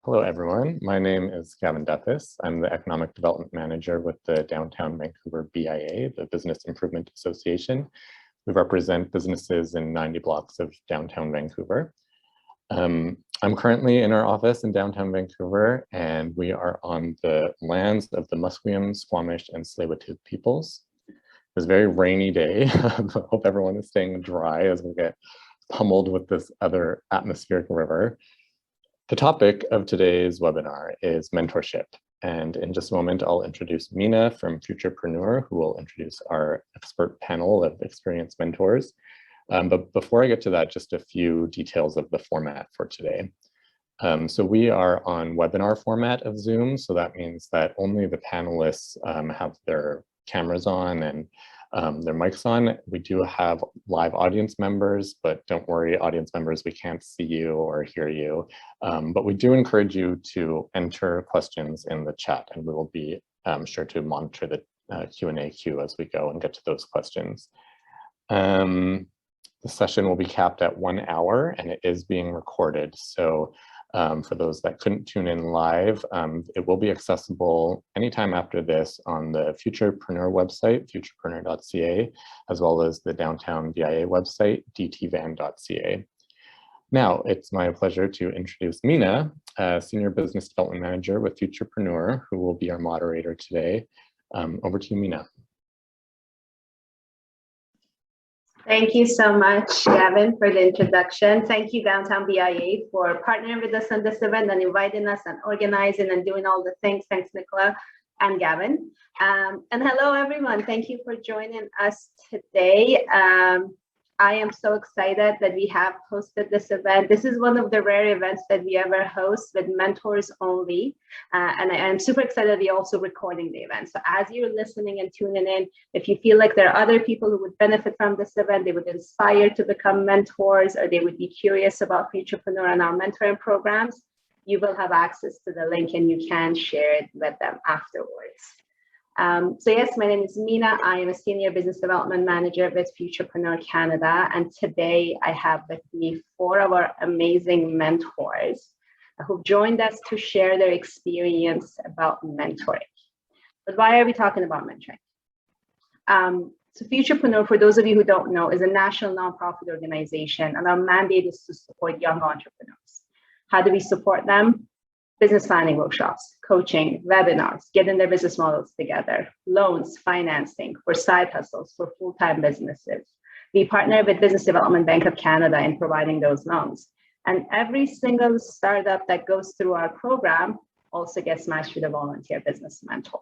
Hello, everyone. My name is Gavin Duffus. I'm the Economic Development Manager with the Downtown Vancouver BIA, the Business Improvement Association. We represent businesses in 90 blocks of downtown Vancouver. I'm currently in our office in downtown Vancouver, and we are on the lands of the Musqueam, Squamish, and Tsleil-Waututh peoples. It's a very rainy day. I hope everyone is staying dry as we get pummeled with this other atmospheric river. The topic of today's webinar is mentorship. And in just a moment, I'll introduce Mina from Futurpreneur, who will introduce our expert panel of experienced mentors. But before I get to that, just a few details of the format for today. So we are on webinar format of Zoom. So that means that only the panelists have their cameras on and their mics on. We do have live audience members, but don't worry, audience members, we can't see you or hear you. But we do encourage you to enter questions in the chat, and we will be sure to monitor the Q&A queue as we go and get to those questions. The session will be capped at 1 hour, and it is being recorded. So for those that couldn't tune in live, it will be accessible anytime after this on the Futurpreneur website, futurpreneur.ca, as well as the Downtown VIA website, dtvan.ca. Now, it's my pleasure to introduce Mina, Senior Business Development Manager with Futurpreneur, who will be our moderator today. Over to you, Mina. Thank you so much, Gavin, for the introduction. Thank you, Downtown BIA, for partnering with us on this event and inviting us and organizing and doing all the things. Thanks, Nicola and Gavin. And hello, everyone. Thank you for joining us today. I am so excited that we have hosted this event. This is one of the rare events that we ever host with mentors only. And I am super excited we're also recording the event. So as you're listening and tuning in, if you feel like there are other people who would benefit from this event, they would inspire to become mentors, or they would be curious about Futurpreneur and our mentoring programs, you will have access to the link and you can share it with them afterwards. So yes, my name is Mina. I am a Senior Business Development Manager with Futurpreneur Canada. And today I have with me 4 of our amazing mentors who've joined us to share their experience about mentoring. But why are we talking about mentoring? So Futurpreneur, for those of you who don't know, is a national nonprofit organization, and our mandate is to support young entrepreneurs. How do we support them? Business planning workshops, coaching, webinars, getting their business models together, loans, financing for side hustles, for full-time businesses. We partner with Business Development Bank of Canada in providing those loans. And every single startup that goes through our program also gets matched with a volunteer business mentor.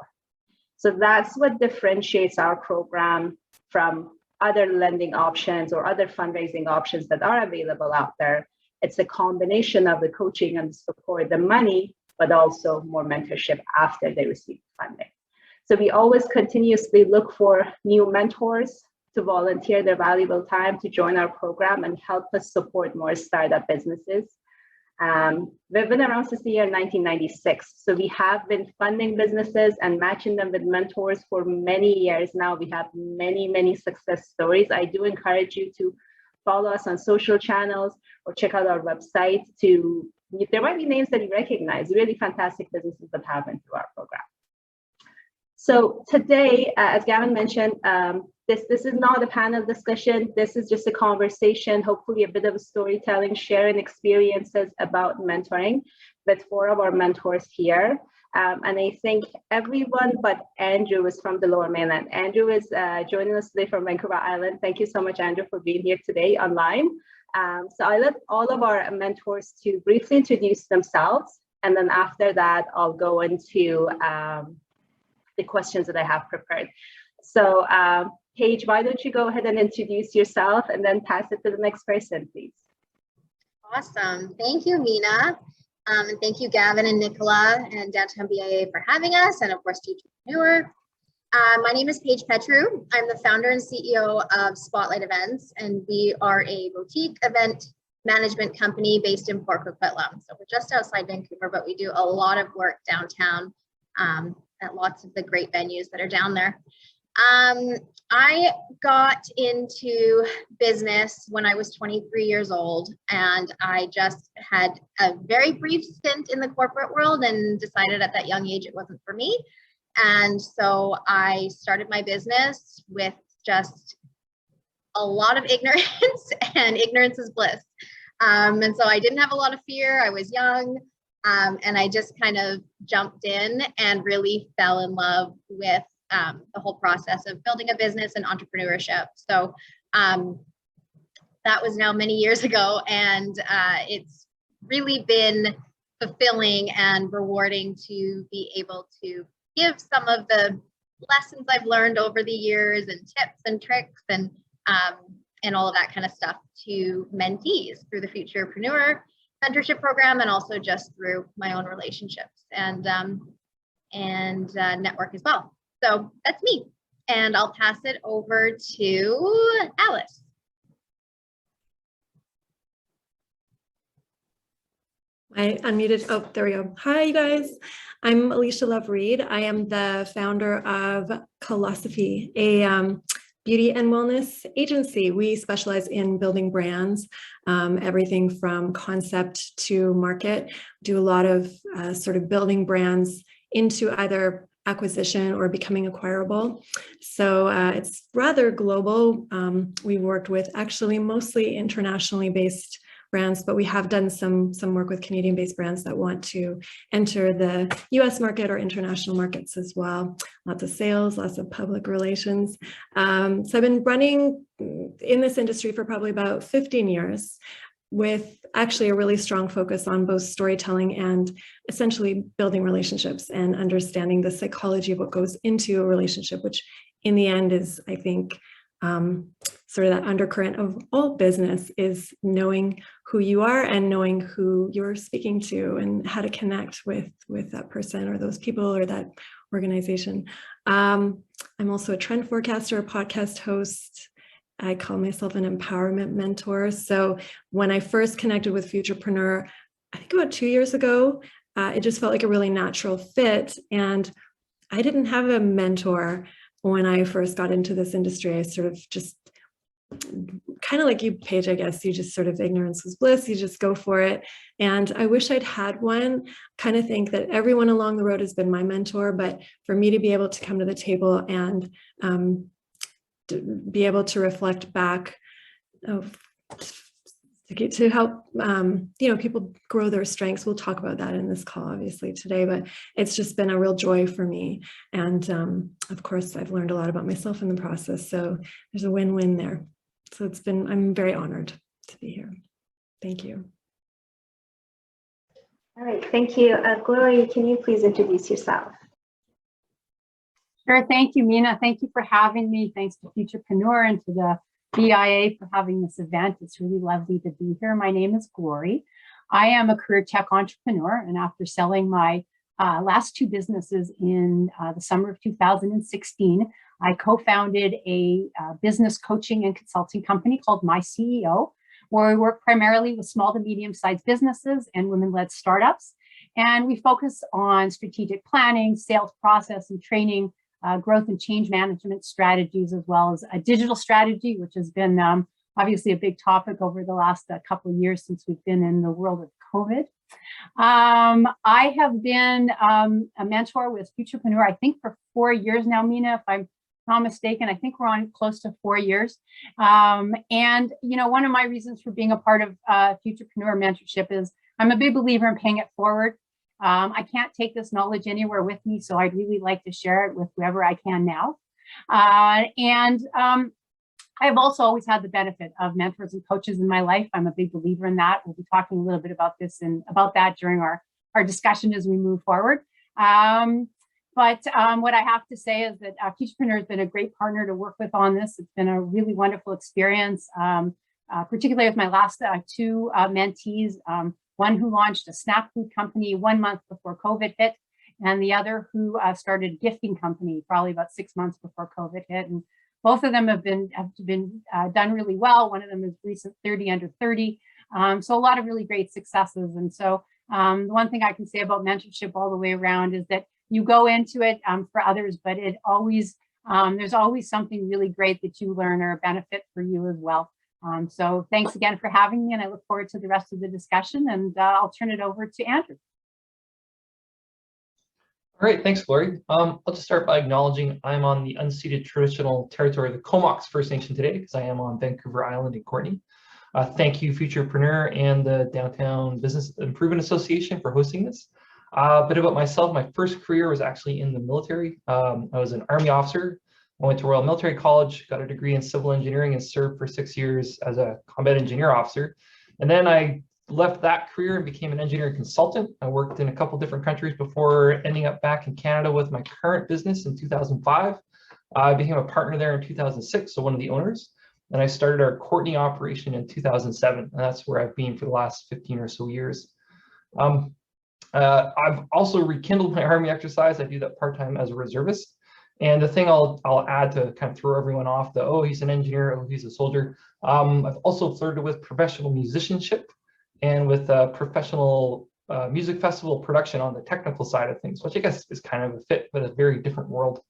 So that's what differentiates our program from other lending options or other fundraising options that are available out there. It's a combination of the coaching and the support, the money, but also more mentorship after they receive funding. So we always continuously look for new mentors to volunteer their valuable time to join our program and help us support more startup businesses. We've been around since the year 1996. So we have been funding businesses and matching them with mentors for many years now. We have many, many success stories. I do encourage you to follow us on social channels or check out our website. There might be names that you recognize, really fantastic businesses that have been through our program. So today, as Gavin mentioned, this is not a panel discussion. This is just a conversation, hopefully a bit of a storytelling, sharing experiences about mentoring with 4 of our mentors here. And I think everyone but Andrew is from the Lower Mainland. Andrew is joining us today from Vancouver Island. Thank you so much, Andrew, for being here today online. So I let all of our mentors to briefly introduce themselves. And then after that, I'll go into the questions that I have prepared. So Paige, why don't you go ahead and introduce yourself and then pass it to the next person, please. Awesome. Thank you, Mina. And thank you, Gavin and Nicola and Downtown BIA for having us, and of course, Futurpreneur. My name is Paige Petriw. I'm the founder and CEO of Spotlight Events, and we are a boutique event management company based in Port Coquitlam. So we're just outside Vancouver, but we do a lot of work downtown at lots of the great venues that are down there. I got into business when I was 23 years old, and I just had a very brief stint in the corporate world and decided at that young age it wasn't for me. And so I started my business with just a lot of ignorance, and ignorance is bliss. And so I didn't have a lot of fear. I was young, and I just kind of jumped in and really fell in love with the whole process of building a business and entrepreneurship. So that was now many years ago, and it's really been fulfilling and rewarding to be able to give some of the lessons I've learned over the years and tips and tricks and all of that kind of stuff to mentees through the Futurpreneur mentorship program, and also just through my own relationships and network as well. So that's me, and I'll pass it over to Alice. I unmuted. Oh, there we go. Hi, you guys. I'm Alicia Love-Reed. I am the founder of Philosophy, a beauty and wellness agency. We specialize in building brands, everything from concept to market. Do a lot of sort of building brands into either acquisition or becoming acquirable. So it's rather global. We worked with actually mostly internationally based brands, but we have done some work with Canadian-based brands that want to enter the US market or international markets as well. Lots of sales, lots of public relations. So I've been running in this industry for probably about 15 years, with actually a really strong focus on both storytelling and essentially building relationships and understanding the psychology of what goes into a relationship, which in the end is, I think, sort of that undercurrent of all business, is knowing who you are and knowing who you're speaking to and how to connect with that person or those people or that organization. I'm also a trend forecaster, a podcast host. I call myself an empowerment mentor. So when I first connected with Futurpreneur, I think about 2 years ago, it just felt like a really natural fit. And I didn't have a mentor when I first got into this industry. I sort of just kind of like you, Paige, I guess, you just sort of ignorance was bliss. You just go for it. And I wish I'd had one. Kind of think that everyone along the road has been my mentor, but for me to be able to come to the table and be able to reflect back to help people grow their strengths. We'll talk about that in this call obviously today, but it's just been a real joy for me. And of course, I've learned a lot about myself in the process. So there's a win-win there. So I'm very honored to be here. Thank you. All right, thank you. Glorie, can you please introduce yourself? Sure, thank you, Mina. Thank you for having me. Thanks to Futurpreneur and to the BIA for having this event. It's really lovely to be here. My name is Glorie. I am a career tech entrepreneur, and after selling my last two businesses in the summer of 2016, I co-founded a business coaching and consulting company called My CEO, where we work primarily with small to medium-sized businesses and women-led startups. And we focus on strategic planning, sales process and training, growth and change management strategies, as well as a digital strategy, which has been obviously a big topic over the last couple of years since we've been in the world of COVID. I have been a mentor with Futurpreneur, I think for 4 years now, Mina, if I'm not mistaken. I think we're on close to 4 years. And, one of my reasons for being a part of Futurpreneur mentorship is I'm a big believer in paying it forward. I can't take this knowledge anywhere with me, so I'd really like to share it with whoever I can now. I've also always had the benefit of mentors and coaches in my life. I'm a big believer in that. We'll be talking a little bit about this and about that during our discussion as we move forward. But what I have to say is that Futurpreneur has been a great partner to work with on this. It's been a really wonderful experience, particularly with my last two mentees. One who launched a snack food company 1 month before COVID hit, and the other who started a gifting company probably about 6 months before COVID hit. And both of them have been done really well. One of them is recent 30 under 30. So a lot of really great successes. And so the one thing I can say about mentorship all the way around is that you go into it for others, but it always there's always something really great that you learn or a benefit for you as well. So thanks again for having me, and I look forward to the rest of the discussion, and I'll turn it over to Andrew. All right, thanks, Glorie. I'll just start by acknowledging I'm on the unceded traditional territory of the Comox First Nation today, because I am on Vancouver Island in Courtenay. Thank you, Futurpreneur and the Downtown Business Improvement Association for hosting this. A bit about myself, my first career was actually in the military. I was an Army officer. I went to Royal Military College, got a degree in civil engineering, and served for 6 years as a combat engineer officer. And then I left that career and became an engineering consultant. I worked in a couple different countries before ending up back in Canada with my current business in 2005. I became a partner there in 2006, so one of the owners. And I started our Courtenay operation in 2007, and that's where I've been for the last 15 or so years. I've also rekindled my Army exercise. I do that part-time as a reservist. And the thing I'll add to kind of throw everyone off the, oh, he's an engineer, oh, he's a soldier. I've also flirted with professional musicianship and with professional music festival production on the technical side of things, which I guess is kind of a fit, but a very different world.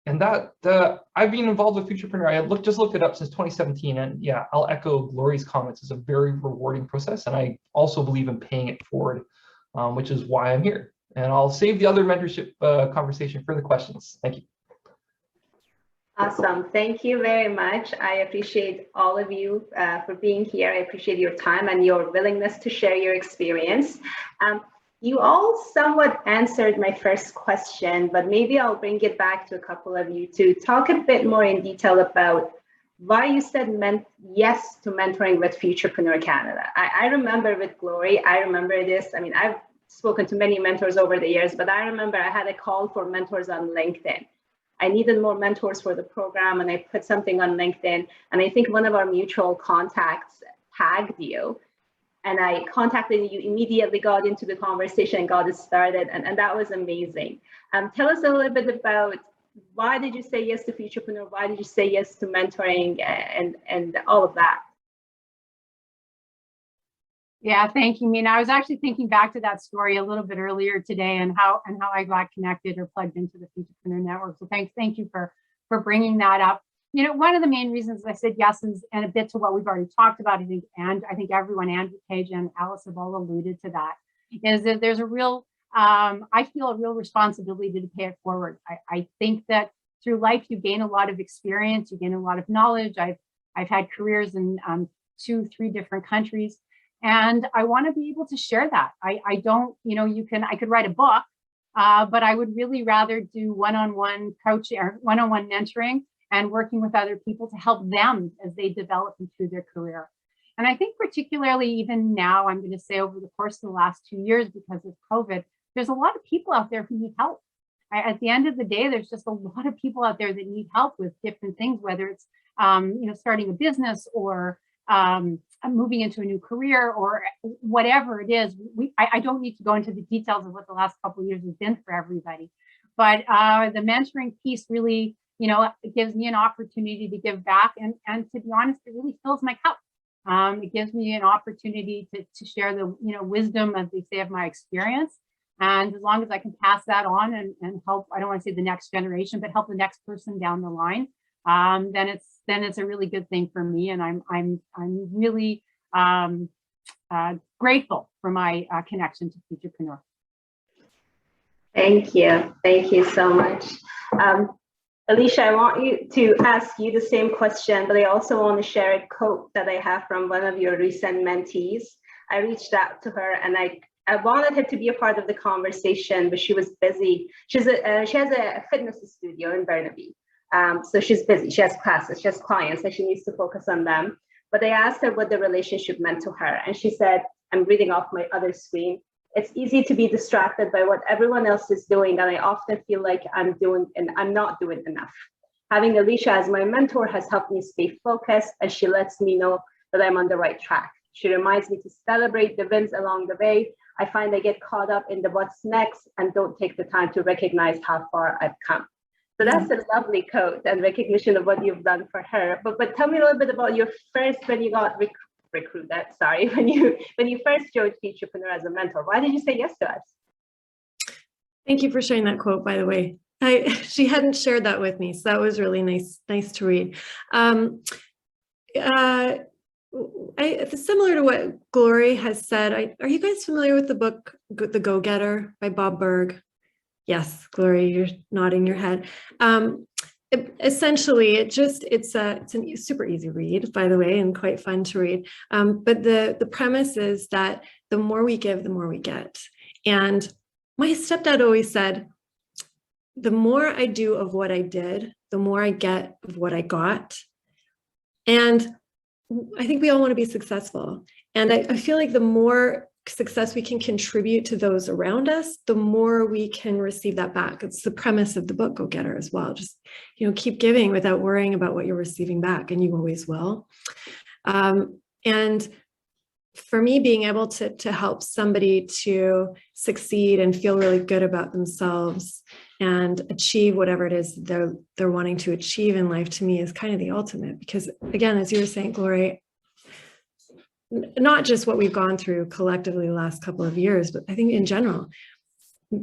And that I've been involved with Futurpreneur. I just looked it up since 2017, and yeah, I'll echo Glorie's comments. It's a very rewarding process, and I also believe in paying it forward, which is why I'm here. And I'll save the other mentorship conversation for the questions. Thank you. Awesome. Thank you very much. I appreciate all of you for being here. I appreciate your time and your willingness to share your experience. You all somewhat answered my first question, but maybe I'll bring it back to a couple of you to talk a bit more in detail about why you said yes to mentoring with Futurpreneur Canada. I remember with Glorie, I remember this. I mean, I've spoken to many mentors over the years, but I remember I had a call for mentors on LinkedIn. I needed more mentors for the program, and I put something on LinkedIn, and I think one of our mutual contacts tagged you, and I contacted you, immediately got into the conversation and got it started, and that was amazing. Tell us a little bit about why did you say yes to Futurpreneur? Why did you say yes to mentoring and all of that? Yeah, thank you, Mina. I was actually thinking back to that story a little bit earlier today, and how I got connected or plugged into the Futurpreneur network. So thank you for bringing that up. You know, one of the main reasons I said yes is, and a bit to what we've already talked about, I think everyone, Andrew, Paige, and Alice have all alluded to that, is that there's a real, I feel a real responsibility to pay it forward. I think that through life, you gain a lot of experience, you gain a lot of knowledge. I've had careers in 2-3 different countries, and I want to be able to share that. I don't, you know, I could write a book, but I would really rather do one-on-one coaching or one-on-one mentoring and working with other people to help them as they develop through their career. And I think particularly even now, I'm going to say over the course of the last 2 years, because of COVID, there's a lot of people out there who need help. At the end of the day, there's just a lot of people out there that need help with different things, whether it's you know, starting a business or moving into a new career or whatever it is. I don't need to go into the details of what the last couple of years has been for everybody, but the mentoring piece really, you know, it gives me an opportunity to give back, and to be honest, it really fills my cup. It gives me an opportunity to share the, you know, wisdom, as they say, of my experience. And as long as I can pass that on and help, I don't want to say the next generation, but help the next person down the line, then it's a really good thing for me. And I'm really grateful for my connection to Futurpreneur. Thank you so much. Alicia, I want you to ask you the same question, but I also want to share a quote that I have from one of your recent mentees. I reached out to her, and I wanted her to be a part of the conversation, but she was busy. She has a fitness studio in Burnaby. So she's busy, she has classes, she has clients, and she needs to focus on them. But I asked her what the relationship meant to her, and she said, I'm reading off my other screen, it's easy to be distracted by what everyone else is doing, and I often feel like I'm not doing enough. Having Alicia as my mentor has helped me stay focused, and she lets me know that I'm on the right track. She reminds me to celebrate the wins along the way. I find I get caught up in the what's next and don't take the time to recognize how far I've come. So that's a lovely quote and recognition of what you've done for her. But tell me a little bit about your first, when you got when you first joined Futurpreneur as a mentor. Why did you say yes to us? Thank you for sharing that quote, by the way. She hadn't shared that with me, so that was really nice to read. Similar to what Glorie has said, are you guys familiar with the book The Go-Getter by Bob Burg? Yes, Glorie, you're nodding your head. Essentially, it's a super easy read, by the way, and quite fun to read. But the premise is that the more we give, the more we get. And my stepdad always said, the more I do of what I did, the more I get of what I got. And I think we all want to be successful. And I feel like the more success we can contribute to those around us, the more we can receive that back. It's the premise of the book Go-Getter as well. Just, keep giving without worrying about what you're receiving back, and you always will. And for me, being able to help somebody to succeed and feel really good about themselves and achieve whatever it is they're wanting to achieve in life, to me is kind of the ultimate. Because again, as you were saying, Glorie, not just what we've gone through collectively the last couple of years, but I think in general,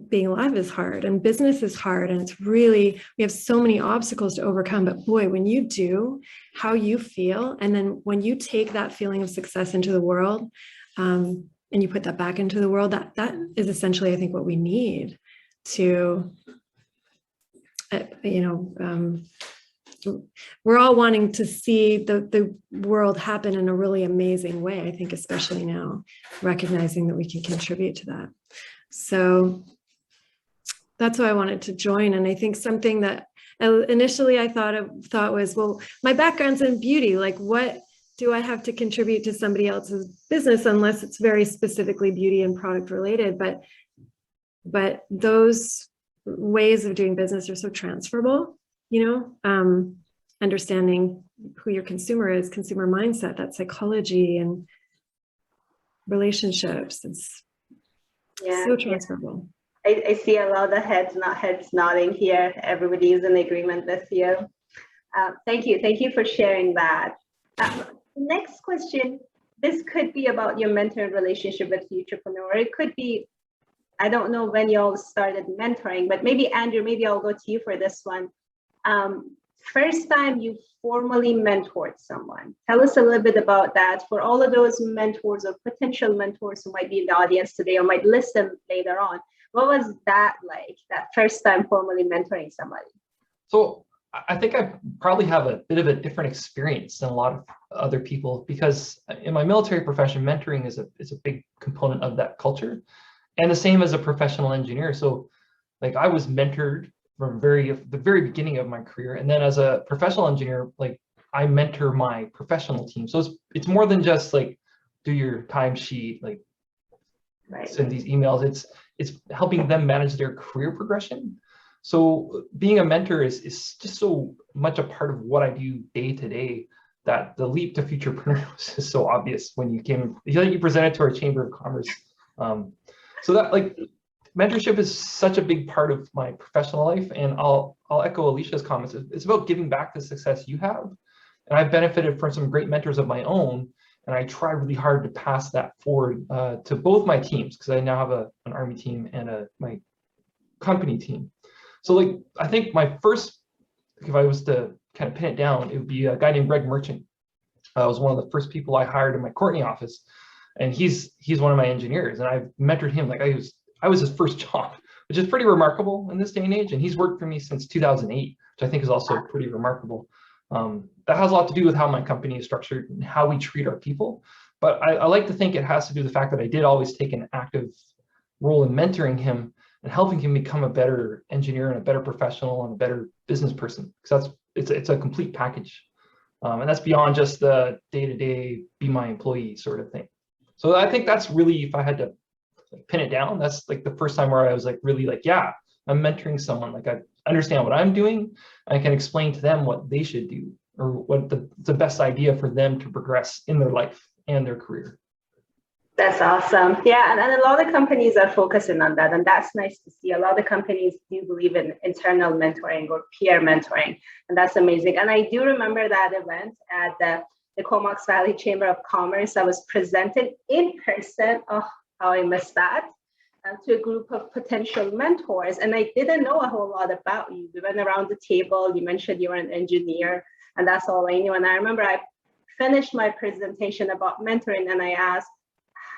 being alive is hard and business is hard. And it's really, we have so many obstacles to overcome. But boy, when you do, how you feel, and then when you take that feeling of success into the world, and you put that back into the world, that is essentially, I think, what we need to, we're all wanting to see the world happen in a really amazing way, I think, especially now, recognizing that we can contribute to that. So that's why I wanted to join. And I think something that initially I thought was, well, my background's in beauty. Like, what do I have to contribute to somebody else's business unless it's very specifically beauty and product related? But those ways of doing business are so transferable, understanding who your consumer is, consumer mindset, that psychology and relationships. It's so transferable. I see a lot of heads nodding here. Everybody is in agreement with you. Thank you for sharing that. Next question, this could be about your mentor relationship with Futurpreneur. It could be, I don't know when you all started mentoring, but maybe Andrew, maybe I'll go to you for this one. First time you formally mentored someone. Tell us a little bit about that for all of those mentors or potential mentors who might be in the audience today or might listen later on. What was that like, that first time formally mentoring somebody? So I think I probably have a bit of a different experience than a lot of other people, because in my military profession, mentoring is a big component of that culture, and the same as a professional engineer. So like, I was mentored from the very beginning of my career, and then as a professional engineer, like, I mentor my professional team. So it's more than just like do your timesheet, like send these emails. It's helping them manage their career progression. So being a mentor is just so much a part of what I do day to day, that the leap to Futurpreneur was just so obvious when you presented to our Chamber of Commerce. So that, like, mentorship is such a big part of my professional life, and I'll echo Alicia's comments. It's about giving back the success you have, and I've benefited from some great mentors of my own, and I try really hard to pass that forward to both my teams, because I now have an Army team and my company team. So like, I think my first, if I was to kind of pin it down, it would be a guy named Greg Merchant. Was one of the first people I hired in my Courtney office, and he's one of my engineers, and I've mentored him. Like, I was his first job, which is pretty remarkable in this day and age. And he's worked for me since 2008, which I think is also pretty remarkable. That has a lot to do with how my company is structured and how we treat our people. But I like to think it has to do with the fact that I did always take an active role in mentoring him and helping him become a better engineer and a better professional and a better business person. Because it's a complete package. And that's beyond just the day-to-day be my employee sort of thing. So I think that's really, if I had to pin it down, that's like the first time where I was like, really like, yeah, I'm mentoring someone. Like, I understand what I'm doing. I can explain to them what they should do, or what the best idea for them to progress in their life and their career. That's awesome. Yeah, and a lot of companies are focusing on that, and that's nice to see. A lot of companies do believe in internal mentoring or peer mentoring, and that's amazing. And I do remember that event at the Comox Valley Chamber of Commerce. I was presented in person. Oh, how I missed that. to a group of potential mentors, and I didn't know a whole lot about you. We went around the table. You mentioned you were an engineer, and that's all I knew. And I remember I finished my presentation about mentoring, and I asked,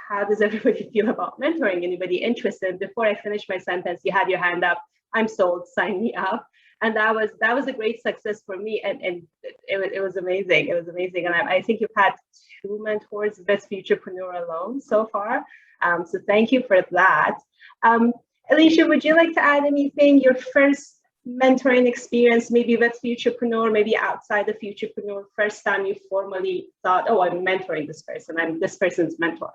how does everybody feel about mentoring? Anybody interested? Before I finished my sentence, you had your hand up. I'm sold, sign me up. And that was a great success for me. And it was amazing. It was amazing. And I think you've had 2 mentors with Futurpreneur alone so far. So thank you for that. Alicia, would you like to add anything? Your first mentoring experience, maybe with Futurpreneur, maybe outside of Futurpreneur, first time you formally thought, oh, I'm mentoring this person. I'm this person's mentor.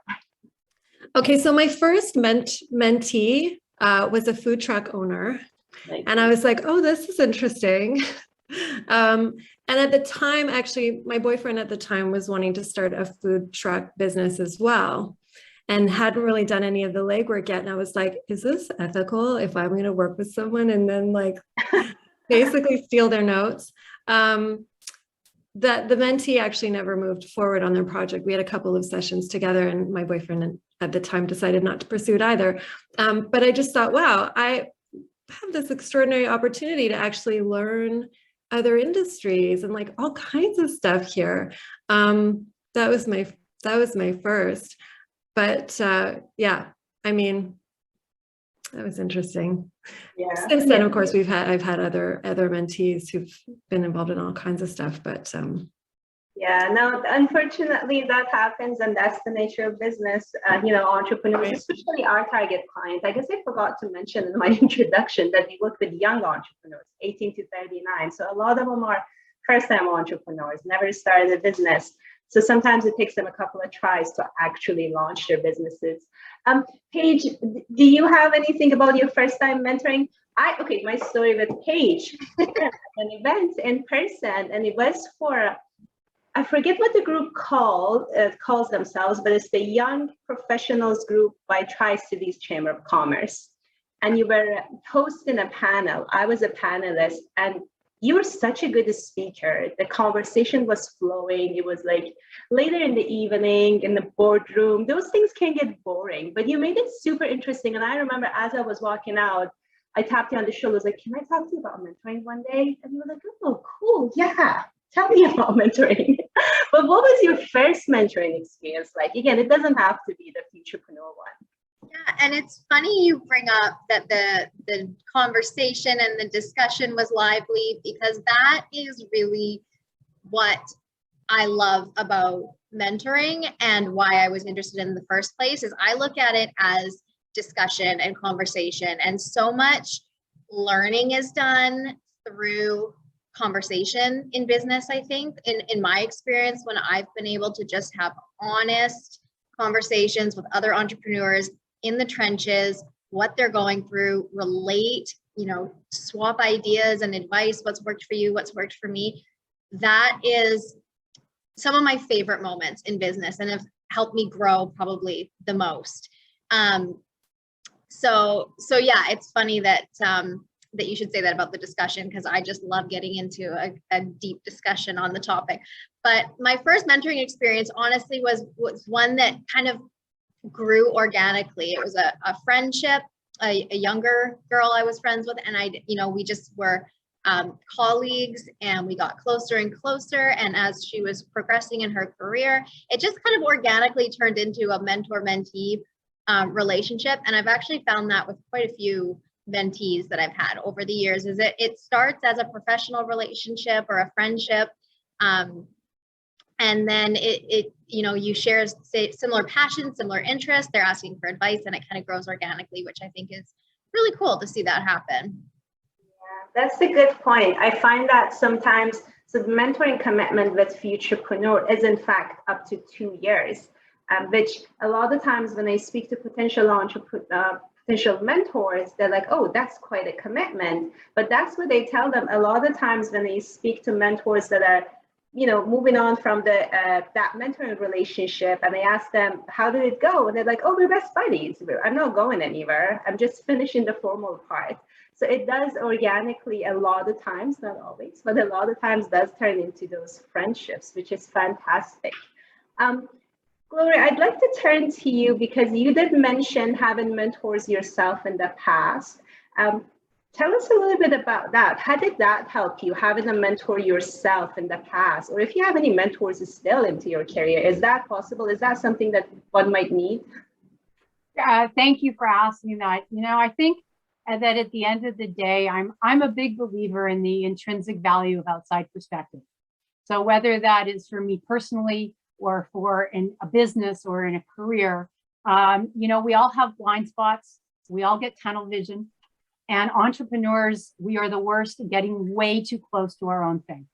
Okay, so my first mentee was a food truck owner. Nice. And I was like, oh, this is interesting. And at the time, actually, my boyfriend at the time was wanting to start a food truck business as well, and hadn't really done any of the legwork yet. And I was like, is this ethical if I'm going to work with someone and then like basically steal their notes? That the mentee actually never moved forward on their project. We had a couple of sessions together, and my boyfriend at the time decided not to pursue it either. But I just thought, wow, I have this extraordinary opportunity to actually learn other industries and like all kinds of stuff here. That was my first. But yeah, I mean, that was interesting. Yeah. Since then, of course, I've had other mentees who've been involved in all kinds of stuff, but yeah, no, unfortunately that happens, and that's the nature of business. Entrepreneurs, especially our target clients. I guess I forgot to mention in my introduction that we work with young entrepreneurs, 18 to 39. So a lot of them are first-time entrepreneurs, never started a business. So sometimes it takes them a couple of tries to actually launch their businesses. Paige, do you have anything about your first time mentoring? My story with Paige, an event in person, and it was for, I forget what the group calls themselves, but it's the Young Professionals Group by Tri-Cities Chamber of Commerce. And you were hosting a panel. I was a panelist, and you were such a good speaker. The conversation was flowing. It was like later in the evening in the boardroom. Those things can get boring, but you made it super interesting. And I remember as I was walking out, I tapped you on the shoulder. I was like, can I talk to you about mentoring one day? And you were like, oh, cool. Yeah, tell me about mentoring. But what was your first mentoring experience like? Again, it doesn't have to be the Futurpreneur one. Yeah, and it's funny you bring up that the conversation and the discussion was lively, because that is really what I love about mentoring and why I was interested in the first place. Is I look at it as discussion and conversation, and so much learning is done through conversation in business. I think in my experience, when I've been able to just have honest conversations with other entrepreneurs in the trenches, what they're going through, relate, swap ideas and advice, what's worked for you, what's worked for me. That is some of my favorite moments in business and have helped me grow probably the most. So yeah, it's funny that that you should say that about the discussion, because I just love getting into a deep discussion on the topic. But my first mentoring experience honestly was one that kind of grew organically. It was a friendship, a younger girl I was friends with, and we just were colleagues, and we got closer and closer. And as she was progressing in her career, it just kind of organically turned into a mentor-mentee relationship. And I've actually found that with quite a few mentees that I've had over the years, is it starts as a professional relationship or a friendship, and then you share similar passions, similar interests. They're asking for advice, and it kind of grows organically, which I think is really cool to see that happen. Yeah, that's a good point. I find that sometimes, so the mentoring commitment with Futurpreneur is in fact up to 2 years, which a lot of times when I speak to potential mentors, they're like, oh, that's quite a commitment. But that's what they tell them. A lot of times when they speak to mentors that are moving on from that mentoring relationship, and I ask them, how did it go? And they're like, oh, we're best buddies. I'm not going anywhere. I'm just finishing the formal part. So it does organically a lot of times, not always, but a lot of times does turn into those friendships, which is fantastic. Gloria, I'd like to turn to you because you did mention having mentors yourself in the past. Tell us a little bit about that. How did that help you, having a mentor yourself in the past? Or if you have any mentors still into your career, is that possible? Is that something that one might need? Thank you for asking that. I think that at the end of the day, I'm a big believer in the intrinsic value of outside perspective. So whether that is for me personally or for in a business or in a career, we all have blind spots. We all get tunnel vision. And entrepreneurs, we are the worst at getting way too close to our own thing.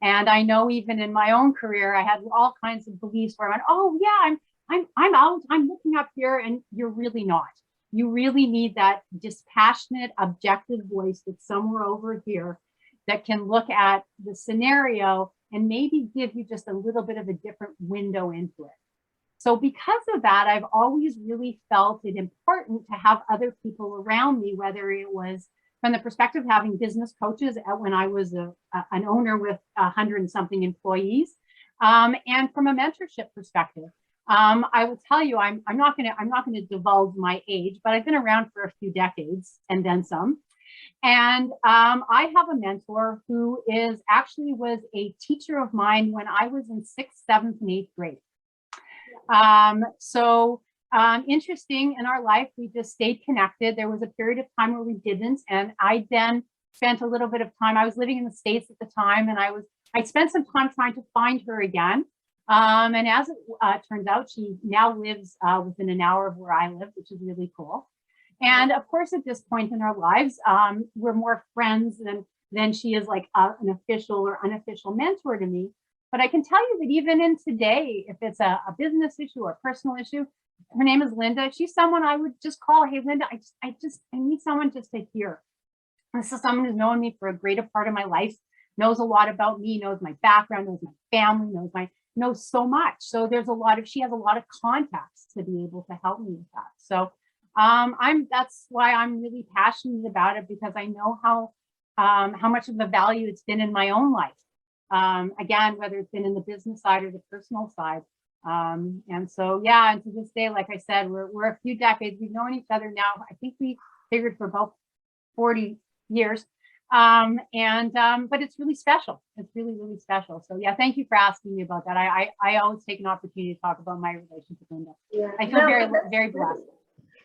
And I know even in my own career, I had all kinds of beliefs where I went, oh yeah, I'm out, I'm looking up here, and you're really not. You really need that dispassionate, objective voice that's somewhere over here that can look at the scenario and maybe give you just a little bit of a different window into it. So because of that, I've always really felt it important to have other people around me, whether it was from the perspective of having business coaches when I was an owner with 100 and something employees, and from a mentorship perspective. I will tell you, I'm not going to divulge my age, but I've been around for a few decades and then some. And I have a mentor who was a teacher of mine when I was in 6th, 7th, and 8th grade. Interesting, in our life, we just stayed connected. There was a period of time where we didn't. And I then spent a little bit of time, I was living in the States at the time, and I spent some time trying to find her again. And as it turns out, she now lives within an hour of where I live, which is really cool. And of course, at this point in our lives, we're more friends than she is like an official or unofficial mentor to me. But I can tell you that even in today, if it's a business issue or a personal issue, her name is Linda. She's someone I would just call, hey, Linda, I need someone just to hear. This is someone who's known me for a greater part of my life, knows a lot about me, knows my background, knows my family, knows so much. So she has a lot of contacts to be able to help me with that. So that's why I'm really passionate about it, because I know how much of a value it's been in my own life. Again, whether it's been in the business side or the personal side. And so, yeah, and to this day, like I said, we're a few decades, we've known each other now. I think we figured for about 40 years. But it's really special. It's really, really special. So yeah, thank you for asking me about that. I always take an opportunity to talk about my relationship with Linda. Yeah. I feel very blessed.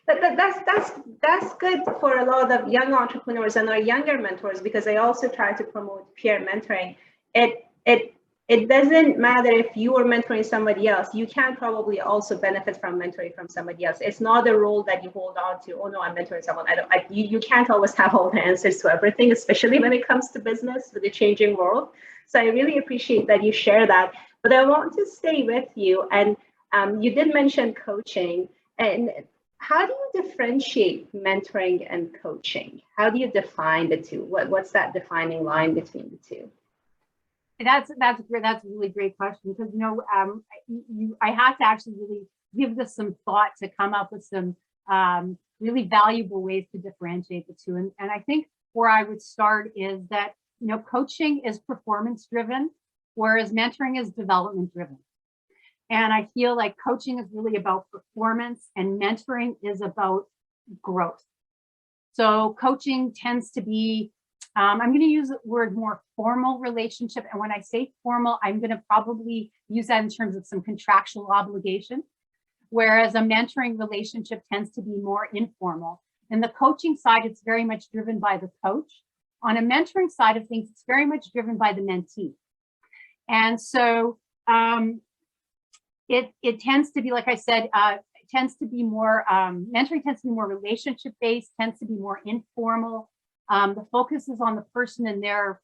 That's good for a lot of young entrepreneurs and our younger mentors, because I also try to promote peer mentoring. It doesn't matter if you are mentoring somebody else, you can probably also benefit from mentoring from somebody else. It's not a role that you hold on to. Oh no, I'm mentoring someone. You can't always have all the answers to everything, especially when it comes to business with the changing world. So I really appreciate that you share that. But I want to stay with you, and you did mention coaching. And how do you differentiate mentoring and coaching? How do you define the two? What's that defining line between the two? That's a really great question, because I have to actually really give this some thought to come up with some really valuable ways to differentiate the two. And I think where I would start is that coaching is performance driven, whereas mentoring is development driven. And I feel like coaching is really about performance and mentoring is about growth. So coaching tends to be, I'm going to use the word more formal relationship. And when I say formal, I'm going to probably use that in terms of some contractual obligation. Whereas a mentoring relationship tends to be more informal. In the coaching side, it's very much driven by the coach. On a mentoring side of things, it's very much driven by the mentee. And so it tends to be, like I said, tends to be more, mentoring tends to be more relationship-based, tends to be more informal. The focus is on the person and their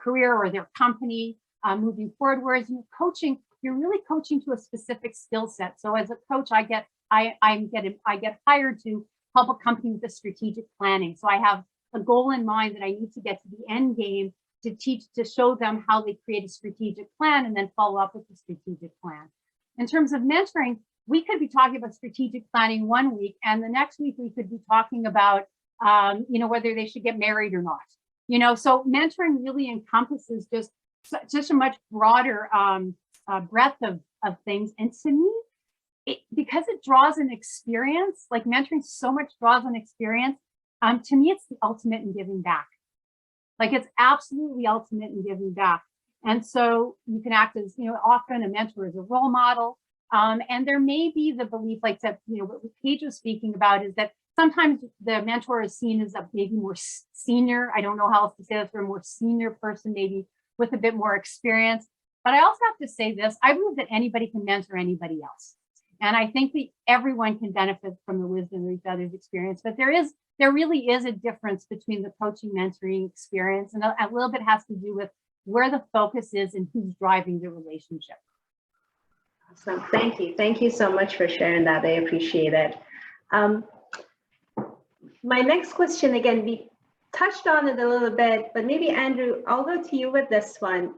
career or their company moving forward. Whereas in coaching, you're really coaching to a specific skill set. So as a coach, I get hired to help a company with the strategic planning. So I have a goal in mind that I need to get to the end game to show them how they create a strategic plan and then follow up with the strategic plan. In terms of mentoring, we could be talking about strategic planning one week, and the next week we could be talking about, whether they should get married or not. So mentoring really encompasses just a much broader breadth of things. And to me, because it draws an experience, like mentoring so much draws an experience, to me, it's the ultimate in giving back. Like it's absolutely ultimate in giving back. And so you can act as, often a mentor is a role model. And there may be the belief, like that, what Paige was speaking about is that sometimes the mentor is seen as a maybe more senior. I don't know how else to say this, for a more senior person, maybe with a bit more experience. But I also have to say this, I believe that anybody can mentor anybody else. And I think that everyone can benefit from the wisdom of each other's experience. But there really is a difference between the coaching mentoring experience, and a little bit has to do with where the focus is and who's driving the relationship. Awesome. Thank you. Thank you so much for sharing that. I appreciate it. My next question, again, we touched on it a little bit, but maybe Andrew, I'll go to you with this one.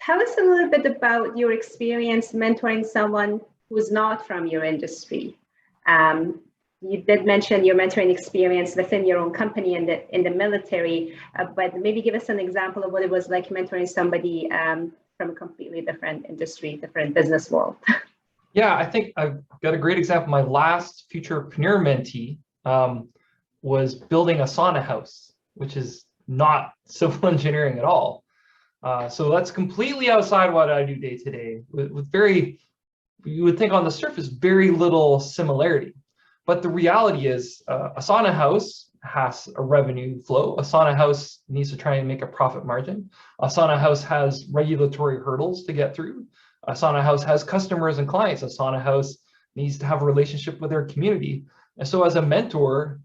Tell us a little bit about your experience mentoring someone who's not from your industry. You did mention your mentoring experience within your own company and in the military, but maybe give us an example of what it was like mentoring somebody from a completely different industry, different business world. Yeah, I think I've got a great example. My last Futurpreneur mentee was building a sauna house, which is not civil engineering at all. So that's completely outside what I do day to day, with very, you would think on the surface, very little similarity. But the reality is a sauna house has a revenue flow. A sauna house needs to try and make a profit margin. A sauna house has regulatory hurdles to get through. A sauna house has customers and clients. A sauna house needs to have a relationship with their community. And so as a mentor,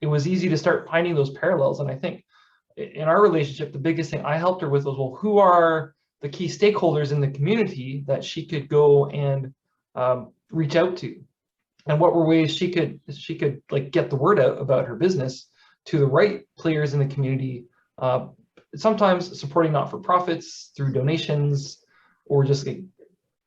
it was easy to start finding those parallels. And I think in our relationship, the biggest thing I helped her with was, well, who are the key stakeholders in the community that she could go and reach out to? And what were ways she could like get the word out about her business to the right players in the community, sometimes supporting not-for-profits through donations or just like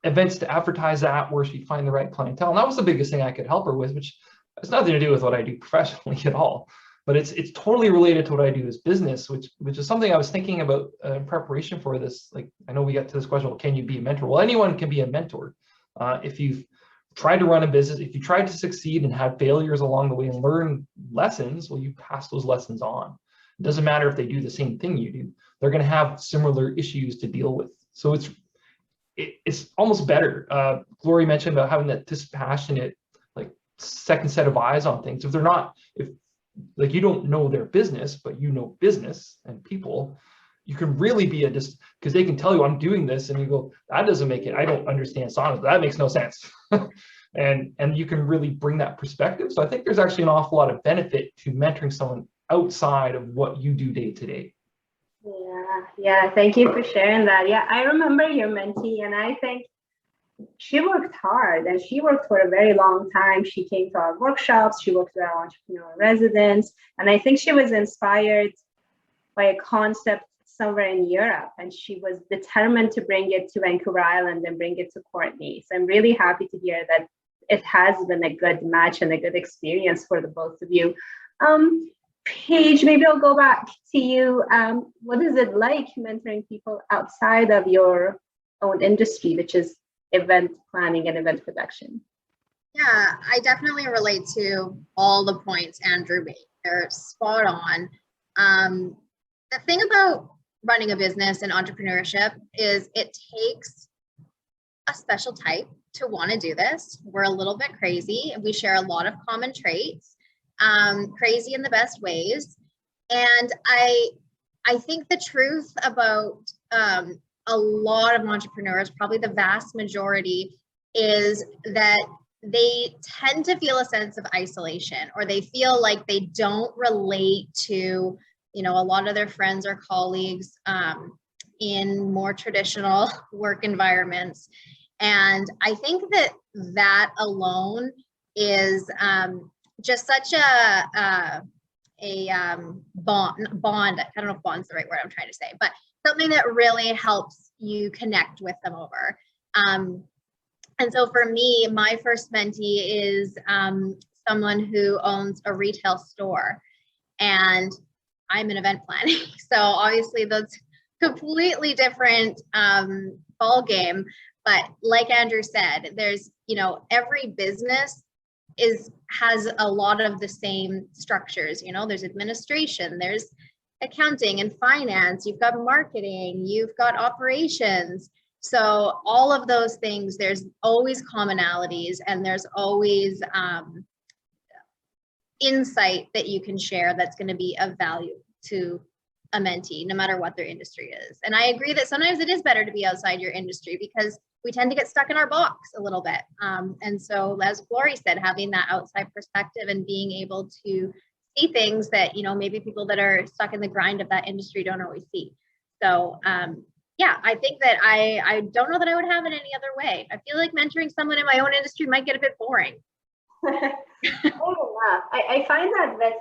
events to advertise that where she'd find the right clientele. And that was the biggest thing I could help her with, which has nothing to do with what I do professionally at all. But it's totally related to what I do as business, which is something I was thinking about in preparation for this. Like, I know we got to this question, well, can you be a mentor? Well, anyone can be a mentor. If you've tried to run a business, if you tried to succeed and had failures along the way and learn lessons, well, you pass those lessons on. It doesn't matter if they do the same thing you do. They're going to have similar issues to deal with. So it's almost better. Glorie mentioned about having that dispassionate, like, second set of eyes on things. If like you don't know their business, but you know business and people, you can really be because they can tell you, I'm doing this, and you go, that doesn't make it, I don't understand saunas, that makes no sense. and you can really bring that perspective. So I think there's actually an awful lot of benefit to mentoring someone outside of what you do day to day. Yeah, thank you for sharing that. Yeah, I remember your mentee, and I think she worked hard, and she worked for a very long time. She came to our workshops, she worked with our entrepreneur residents, and I think she was inspired by a concept somewhere in Europe, and she was determined to bring it to Vancouver Island and bring it to Courtney. So I'm really happy to hear that it has been a good match and a good experience for the both of you. Paige, maybe I'll go back to you. What is it like mentoring people outside of your own industry, which is event planning and event production? Yeah, I definitely relate to all the points Andrew made. They're spot on. The thing about running a business and entrepreneurship is it takes a special type to want to do this. We're a little bit crazy, and we share a lot of common traits, crazy in the best ways. And I think the truth about a lot of entrepreneurs, probably the vast majority, is that they tend to feel a sense of isolation, or they feel like they don't relate to, a lot of their friends or colleagues in more traditional work environments. And I think that alone is just such a bond. I don't know if bond's the right word I'm trying to say, but something that really helps you connect with them over. And so for me, my first mentee is someone who owns a retail store, and I'm in event planning. So obviously that's completely different ball game, But like Andrew said, there's, every business has a lot of the same structures. There's administration, there's accounting and finance, you've got marketing, you've got operations. So all of those things, there's always commonalities, and there's always insight that you can share that's going to be of value to a mentee, no matter what their industry is. And I agree that sometimes it is better to be outside your industry, because we tend to get stuck in our box a little bit. And so, as Glorie said, having that outside perspective and being able to see things that, maybe people that are stuck in the grind of that industry don't always see. So, yeah, I think that I don't know that I would have it any other way. I feel like mentoring someone in my own industry might get a bit boring. I find that with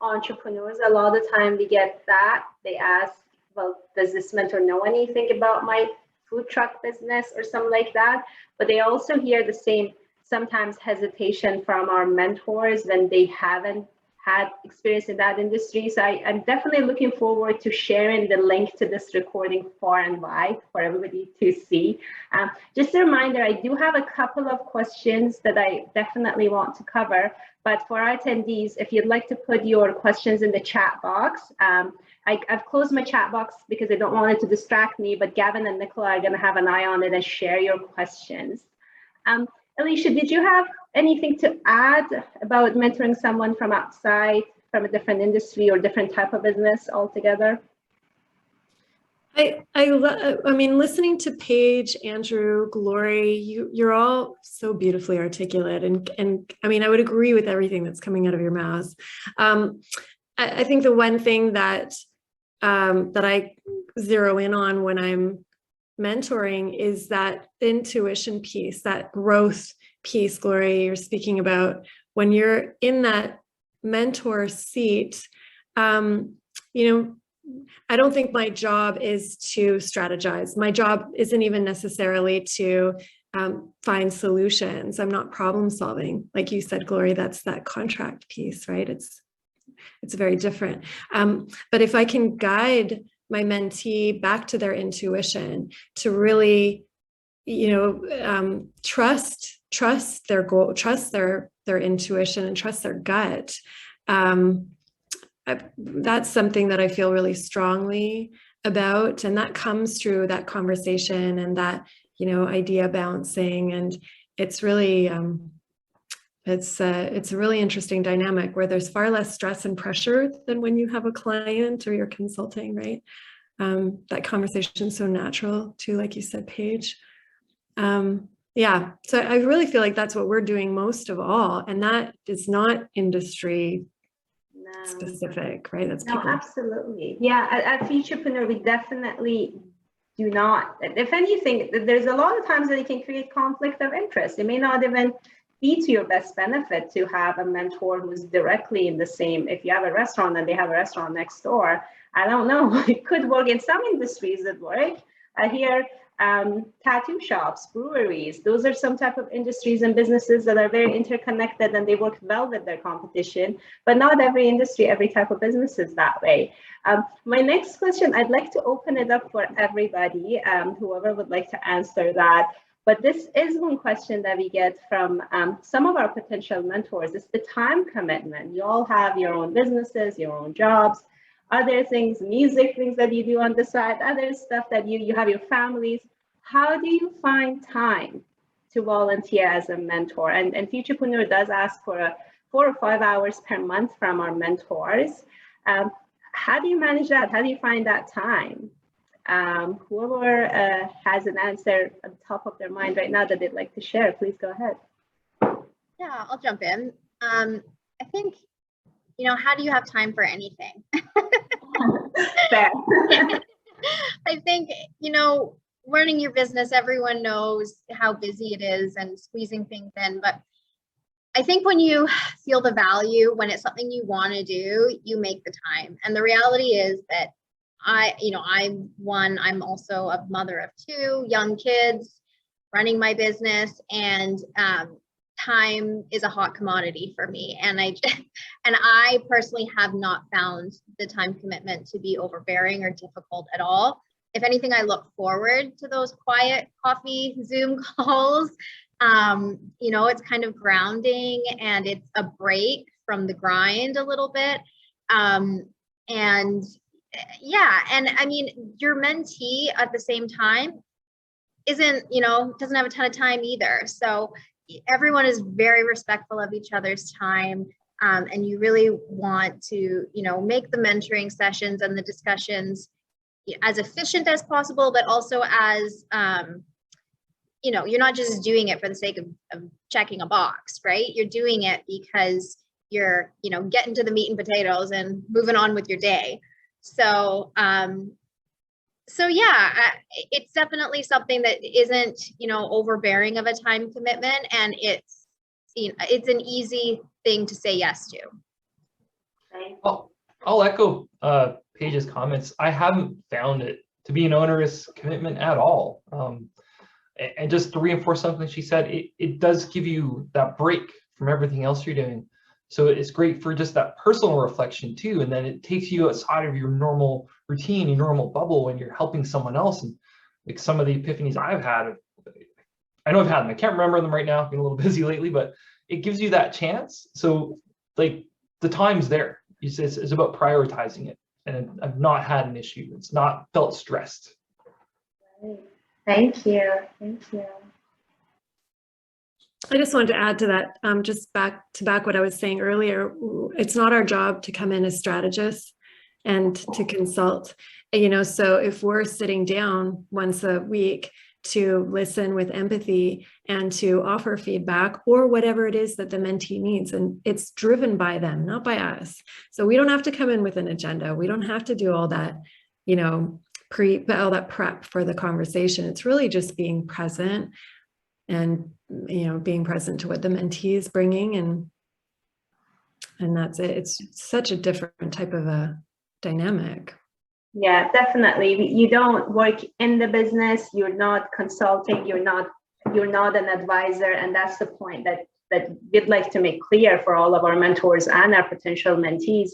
entrepreneurs, a lot of the time we get that. They ask, well, does this mentor know anything about my food truck business or something like that? But they also hear the same sometimes hesitation from our mentors when they haven't had experience in that industry. So I'm definitely looking forward to sharing the link to this recording far and wide for everybody to see. Just a reminder, I do have a couple of questions that I definitely want to cover, but for our attendees, if you'd like to put your questions in the chat box, I've closed my chat box because I don't want it to distract me, but Gavin and Nicola are gonna have an eye on it and share your questions. Alicia, did you have anything to add about mentoring someone from outside, from a different industry or different type of business altogether? I mean, listening to Paige, Andrew, Glorie, you're all so beautifully articulate, and I mean, I would agree with everything that's coming out of your mouths. I think the one thing that I zero in on when I'm mentoring is that intuition piece, that growth piece, Glorie, you're speaking about. When you're in that mentor seat, I don't think my job is to strategize. My job isn't even necessarily to find solutions. I'm not problem solving. Like you said, Glorie, that's that contract piece, right? It's very different. But if I can guide my mentee back to their intuition, to really, trust their goal, trust their intuition, and trust their gut. That's something that I feel really strongly about, and that comes through that conversation and that, idea bouncing. And it's really, it's a really interesting dynamic where there's far less stress and pressure than when you have a client or you're consulting, right? That conversation is so natural too, like you said, Paige. Yeah, so I really feel like that's what we're doing most of all, and that is not industry specific, right? That's people. No, absolutely. Yeah, at Futurpreneur, we definitely do not. If anything, there's a lot of times that it can create conflict of interest. It may not even be to your best benefit to have a mentor who's directly in the same. If you have a restaurant and they have a restaurant next door, I don't know. It could work in some industries. It work. I hear tattoo shops, breweries. Those are some type of industries and businesses that are very interconnected and they work well with their competition. But not every industry, every type of business is that way. My next question, I'd like to open it up for everybody, whoever would like to answer that. But this is one question that we get from some of our potential mentors. It's the time commitment. You all have your own businesses, your own jobs, other things, music things that you do on the side, other stuff that you have your families. How do you find time to volunteer as a mentor? And Futurpreneur does ask for 4 or 5 hours per month from our mentors. How do you manage that? How do you find that time? Whoever has an answer on top of their mind right now that they'd like to share, please go ahead. Yeah, I'll jump in. I think, how do you have time for anything? Fair. I think, running your business, everyone knows how busy it is and squeezing things in. But I think when you feel the value, when it's something you want to do, you make the time. And the reality is that I'm also a mother of 2 young kids, running my business, and time is a hot commodity for me. And I personally have not found the time commitment to be overbearing or difficult at all. if anything, I look forward to those quiet coffee Zoom calls. You know, it's kind of grounding and it's a break from the grind a little bit. And yeah, and I mean, your mentee at the same time isn't, you know, doesn't have a ton of time either. So everyone is very respectful of each other's time. And you really want to, you know, make the mentoring sessions and the discussions as efficient as possible, but also as, you know, you're not just doing it for the sake of checking a box, right? You're doing it because you're, you know, getting to the meat and potatoes and moving on with your day. So, so yeah, it's definitely something that isn't, you know, overbearing of a time commitment, and it's, you know, it's an easy thing to say yes to. Well, I'll echo Paige's comments. I haven't found it to be an onerous commitment at all. And just to reinforce something she said, it does give you that break from everything else you're doing. So it's great for just that personal reflection too. And then it takes you outside of your normal routine, your normal bubble when you're helping someone else. And like some of the epiphanies I've had, I know I've had them, I can't remember them right now, I've been a little busy lately, but it gives you that chance. So like the time's there. It's about prioritizing it. And I've not had an issue. It's not felt stressed. Thank you. Thank you. I just wanted to add to that, just back what I was saying earlier. It's not our job to come in as strategists and to consult, you know, so if we're sitting down once a week to listen with empathy and to offer feedback or whatever it is that the mentee needs, and it's driven by them, not by us. So we don't have to come in with an agenda. We don't have to do all that, you know, all that prep for the conversation. It's really just being present and, you know, being present to what the mentee is bringing, and that's it. It's such a different type of a dynamic. Yeah, definitely. You don't work in the business. You're not consulting. You're not an advisor, and that's the point that we'd like to make clear for all of our mentors and our potential mentees.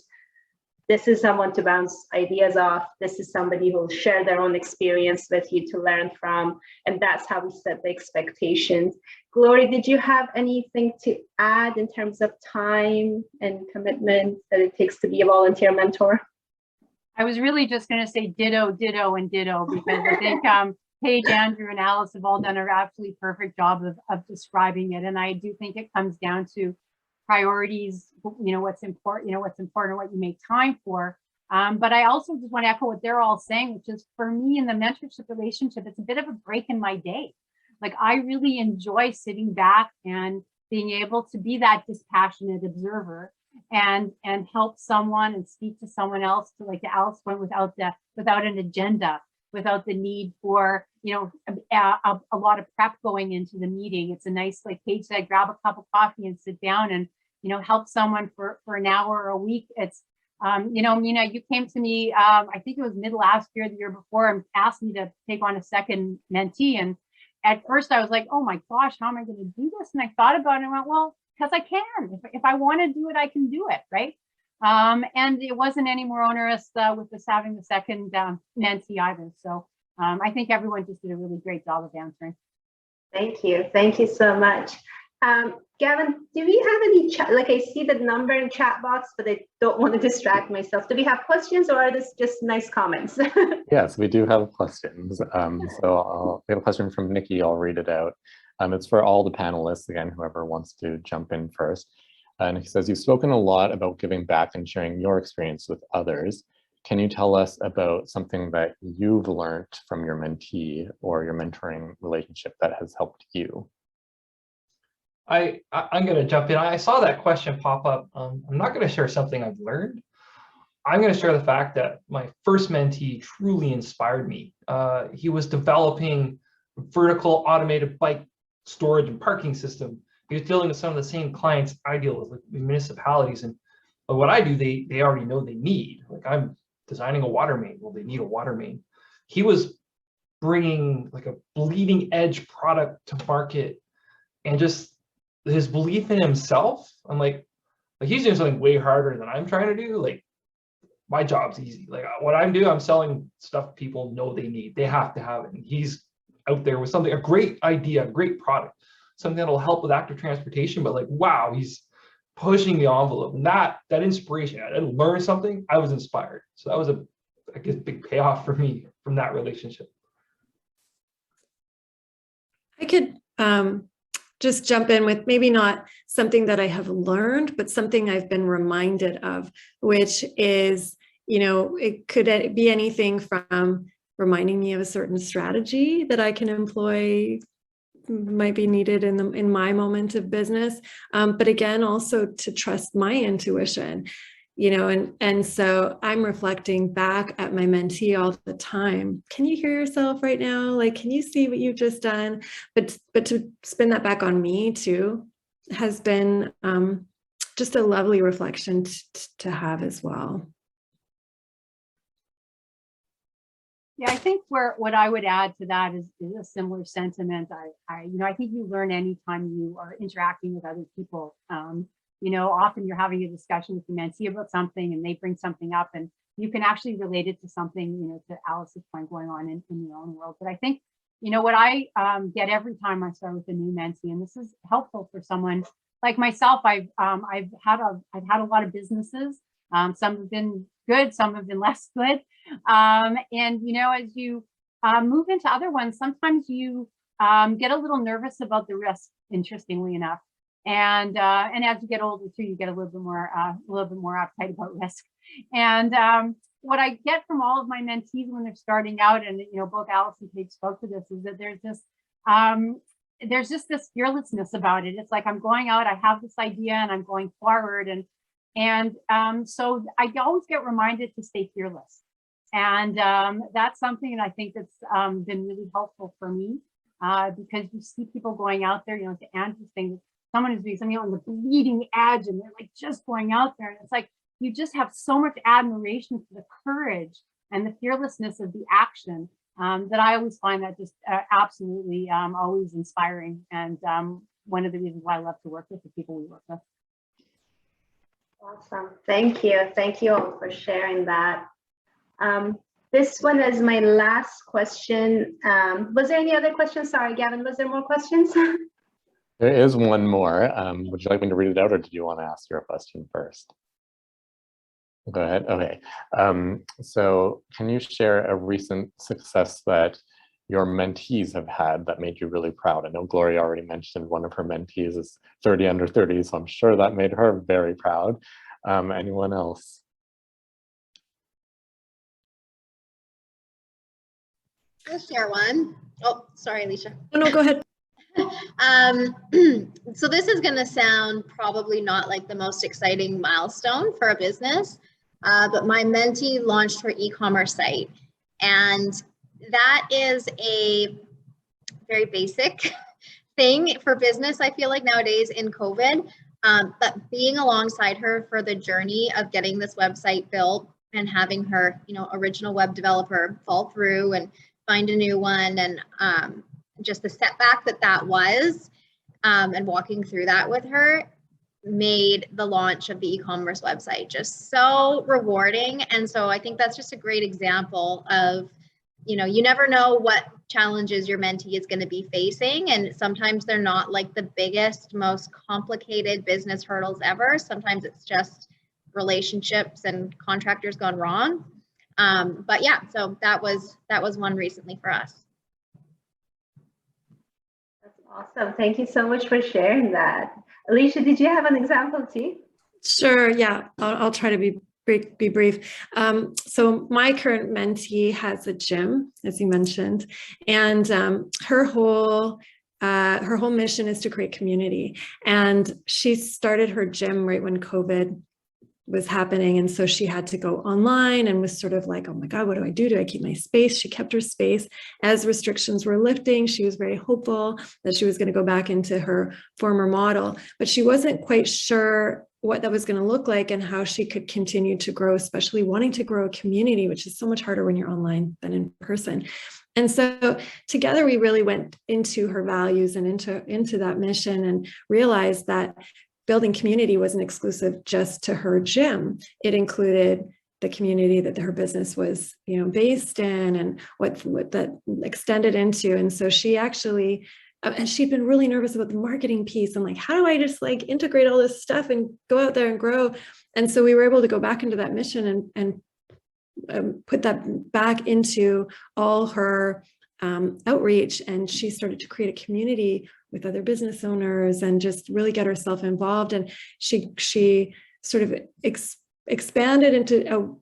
This is someone to bounce ideas off. This is somebody who will share their own experience with you to learn from. And that's how we set the expectations. Glorie, did you have anything to add in terms of time and commitment that it takes to be a volunteer mentor? I was really just going to say ditto, ditto, and ditto, because I think Paige, Andrew, and Alice have all done an absolutely perfect job of describing it. And I do think it comes down to priorities, you know, what's important, what you make time for. But I also just want to echo what they're all saying, which is for me in the mentorship relationship, it's a bit of a break in my day. Like I really enjoy sitting back and being able to be that dispassionate observer and help someone and speak to someone else, to like the Alice point, without an agenda, without the need for, you know, a lot of prep going into the meeting. It's a nice, like Paige said, grab a cup of coffee and sit down and, you know, help someone for an hour or a week. It's, you know, Mina, you came to me, I think it was mid last year, the year before, and asked me to take on a second mentee. And at first I was like, oh my gosh, how am I going to do this? And I thought about it and I went, well, because I can. If I want to do it, I can do it, right? And it wasn't any more onerous with this having the second mentee either. So I think everyone just did a really great job of answering. Thank you. Thank you so much. Gavin, do we have any chat? Like I see the number in chat box, but I don't want to distract myself. Do we have questions or are this just nice comments? Yes, we do have questions. So we have a question from Nikki. I'll read it out. It's for all the panelists, again, whoever wants to jump in first. And he says, you've spoken a lot about giving back and sharing your experience with others. Can you tell us about something that you've learned from your mentee or your mentoring relationship that has helped you? I'm going to jump in. I saw that question pop up. I'm not going to share something I've learned. I'm going to share the fact that my first mentee truly inspired me. He was developing a vertical automated bike storage and parking system. He was dealing with some of the same clients I deal with, like municipalities. And what I do, they already know they need. Like I'm designing a water main. Well, they need a water main. He was bringing like a bleeding edge product to market, and just his belief in himself. I'm like he's doing something way harder than I'm trying to do. Like my job's easy. Like what I'm doing, I'm selling stuff people know they need. They have to have it. And he's out there with something, a great idea, a great product, something that'll help with active transportation. But like, wow, he's pushing the envelope. And that inspiration, I learned something. I was inspired. So that was I guess, big payoff for me from that relationship. I could just jump in with maybe not something that I have learned, but something I've been reminded of, which is, it could be anything from reminding me of a certain strategy that I can employ, might be needed in my moment of business. But again, also to trust my intuition, and so I'm reflecting back at my mentee all the time. Can you hear yourself right now? Like, can you see what you've just done? But to spin that back on me too has been just a lovely reflection to have as well. Yeah, I think what I would add to that is a similar sentiment. I think you learn anytime you are interacting with other people. Often you're having a discussion with the mentee about something and they bring something up and you can actually relate it to something, to Alice's point going on in your own world. But I think, what I get every time I start with a new mentee, and this is helpful for someone like myself, I've had a lot of businesses. Some have been good, some have been less good. And, as you move into other ones, sometimes you get a little nervous about the risk, interestingly enough. And as you get older too, you get a little bit more uptight about risk. And what I get from all of my mentees when they're starting out, and both Alice and Paige spoke to this, is that there's just this fearlessness about it. It's like, I'm going out, I have this idea, and I'm going forward, and so I always get reminded to stay fearless, and that's something that I think that's been really helpful for me, because you see people going out there, to Andrew's thing. Someone is doing something on the bleeding edge and they're like just going out there. And it's like, you just have so much admiration for the courage and the fearlessness of the action that I always find that just absolutely always inspiring. And one of the reasons why I love to work with the people we work with. Awesome. Thank you. Thank you all for sharing that. This one is my last question. Was there any other questions? Sorry, Gavin, was there more questions? There is one more. Would you like me to read it out, or did you want to ask your question first? Go ahead. Okay. So can you share a recent success that your mentees have had that made you really proud? I know Glorie already mentioned one of her mentees is 30 under 30, so I'm sure that made her very proud. Anyone else? I'll share one. Oh, sorry, Alicia. No, go ahead. So this is going to sound probably not like the most exciting milestone for a business, but my mentee launched her e-commerce site, and that is a very basic thing for business, I feel like nowadays in COVID, but being alongside her for the journey of getting this website built and having her, original web developer fall through and find a new one, and just the setback that was, and walking through that with her made the launch of the e-commerce website just so rewarding. And so I think that's just a great example of, you never know what challenges your mentee is going to be facing. And sometimes they're not like the biggest, most complicated business hurdles ever. Sometimes it's just relationships and contractors gone wrong. But yeah, so that was one recently for us. Awesome. Thank you so much for sharing that. Alicia, did you have an example too? Sure. Yeah, I'll try to be brief. So my current mentee has a gym, as you mentioned, and her whole mission is to create community. And she started her gym right when COVID was happening. And so she had to go online and was sort of like, oh my God, what do I do? Do I keep my space? She kept her space. As restrictions were lifting, she was very hopeful that she was going to go back into her former model, but she wasn't quite sure what that was going to look like and how she could continue to grow, especially wanting to grow a community, which is so much harder when you're online than in person. And so together we really went into her values and into that mission, and realized that building community wasn't exclusive just to her gym. It included the community that her business was, based in, and what that extended into. And so she actually, and she'd been really nervous about the marketing piece and like, how do I just like integrate all this stuff and go out there and grow? And so we were able to go back into that mission and put that back into all her outreach. And she started to create a community with other business owners and just really get herself involved. And she sort of expanded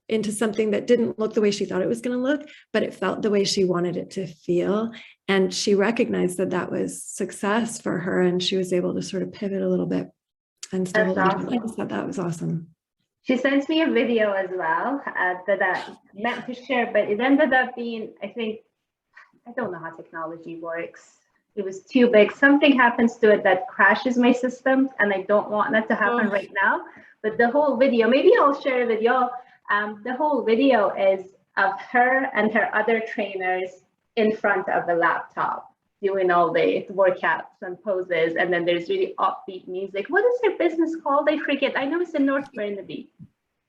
into something that didn't look the way she thought it was going to look, but it felt the way she wanted it to feel. And she recognized that that was success for her, and she was able to sort of pivot a little bit and still. I just thought that was awesome. She sent me a video as well that I meant to share, but it ended up being, I don't know how technology works. It was too big. Something happens to it that crashes my system, and I don't want that to happen right now. But the whole video, maybe I'll share it with y'all. The whole video is of her and her other trainers in front of the laptop doing all the workouts and poses. And then there's really upbeat music. What is her business called? I forget. I know it's in North Burnaby.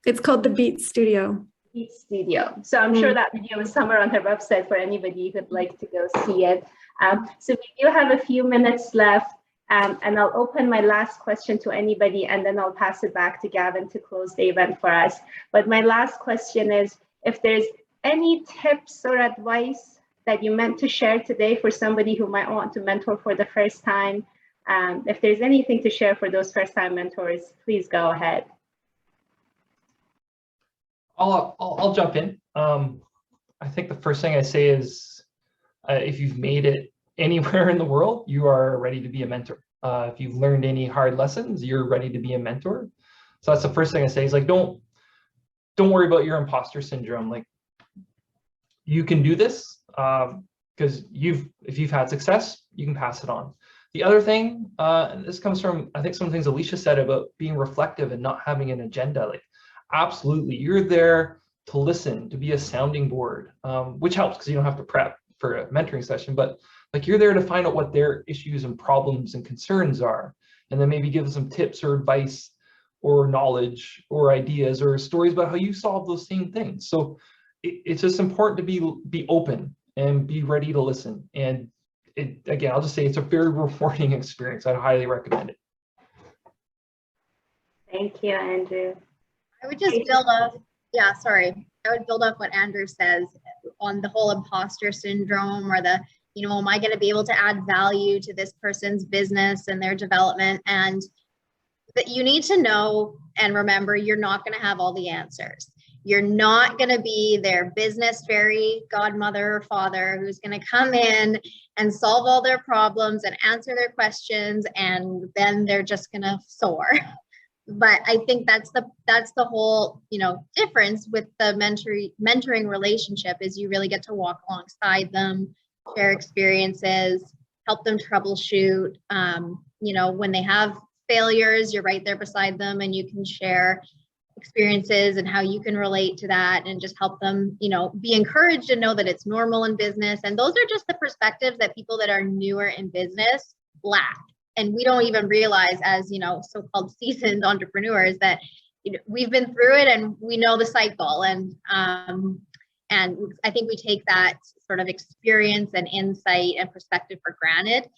It's called the Beat Studio. Beat Studio. So I'm sure that video is somewhere on her website for anybody who'd like to go see it. So we do have a few minutes left. And I'll open my last question to anybody, and then I'll pass it back to Gavin to close the event for us. But my last question is, if there's any tips or advice that you meant to share today for somebody who might want to mentor for the first time, if there's anything to share for those first-time mentors, please go ahead. I'll jump in. I think the first thing I say is, if you've made it anywhere in the world, you are ready to be a mentor. If you've learned any hard lessons, you're ready to be a mentor. So that's the first thing I say is like, don't worry about your imposter syndrome. Like, you can do this because if you've had success, you can pass it on. The other thing, and this comes from, I think, some of the things Alicia said about being reflective and not having an agenda. Like, absolutely, you're there to listen, to be a sounding board, which helps because you don't have to prep for a mentoring session, but like, you're there to find out what their issues and problems and concerns are, and then maybe give them some tips or advice or knowledge or ideas or stories about how you solve those same things. So it's just important to be open and be ready to listen. And again, I'll just say it's a very rewarding experience. I'd highly recommend it. Thank you, Andrew. I would just build off, I would build off what Andrew says on the whole imposter syndrome, or the, am I going to be able to add value to this person's business and their development? And that you need to know and remember, you're not going to have all the answers. You're not going to be their business fairy godmother or father who's going to come in and solve all their problems and answer their questions, and then they're just going to soar. But I think that's the whole, difference with the mentoring relationship, is you really get to walk alongside them, share experiences, help them troubleshoot. When they have failures, you're right there beside them, and you can share experiences and how you can relate to that, and just help them, be encouraged and know that it's normal in business. And those are just the perspectives that people that are newer in business lack. And we don't even realize, as so-called seasoned entrepreneurs, that we've been through it and we know the cycle. And I think we take that sort of experience and insight and perspective for granted.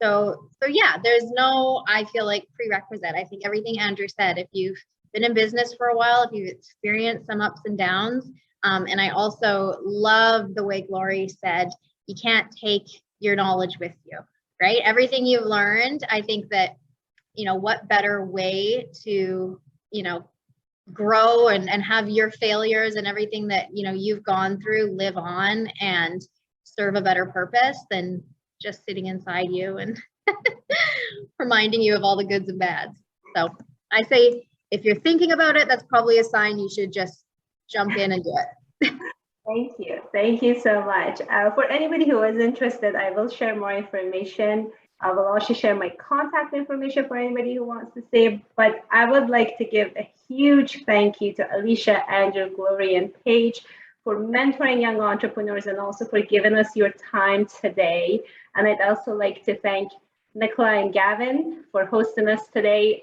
So yeah, there's no, I feel like, prerequisite. I think everything Andrew said, if you've been in business for a while, if you've experienced some ups and downs, and I also love the way Glorie said, you can't take your knowledge with you. Right? Everything you've learned, I think that, what better way to, grow and have your failures and everything that, you've gone through live on and serve a better purpose than just sitting inside you and reminding you of all the goods and bads. So I say, if you're thinking about it, that's probably a sign you should just jump in and do it. Thank you. Thank you so much. For anybody who is interested, I will share more information. I will also share my contact information for anybody who wants to see. But I would like to give a huge thank you to Alicia, Andrew, Glorie, and Paige for mentoring young entrepreneurs, and also for giving us your time today. And I'd also like to thank Nicola and Gavin for hosting us today.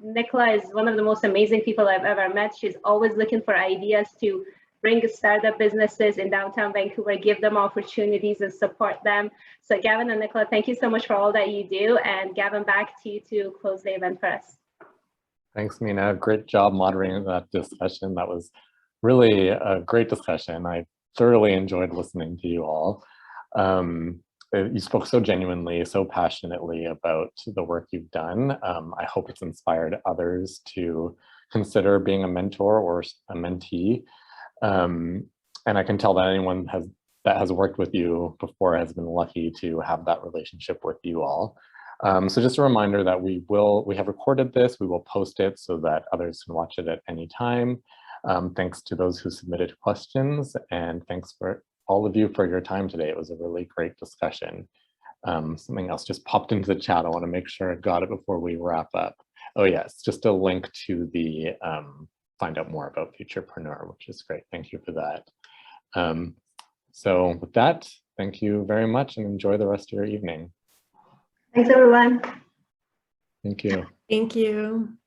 Nicola is one of the most amazing people I've ever met. She's always looking for ideas to bring startup businesses in downtown Vancouver, give them opportunities and support them. So Gavin and Nicola, thank you so much for all that you do. And Gavin, back to you to close the event for us. Thanks, Mina. Great job moderating that discussion. That was really a great discussion. I thoroughly enjoyed listening to you all. You spoke so genuinely, so passionately about the work you've done. I hope it's inspired others to consider being a mentor or a mentee. And I can tell that anyone that has worked with you before has been lucky to have that relationship with you all. So just a reminder that we have recorded this, we will post it so that others can watch it at any time. Thanks to those who submitted questions, and thanks for all of you for your time today. It was a really great discussion. Something else just popped into the chat. I want to make sure I got it before we wrap up. Oh yes, just a link to the find out more about Futurpreneur, which is great. Thank you for that. So with that, thank you very much and enjoy the rest of your evening. Thanks, everyone. Thank you. Thank you.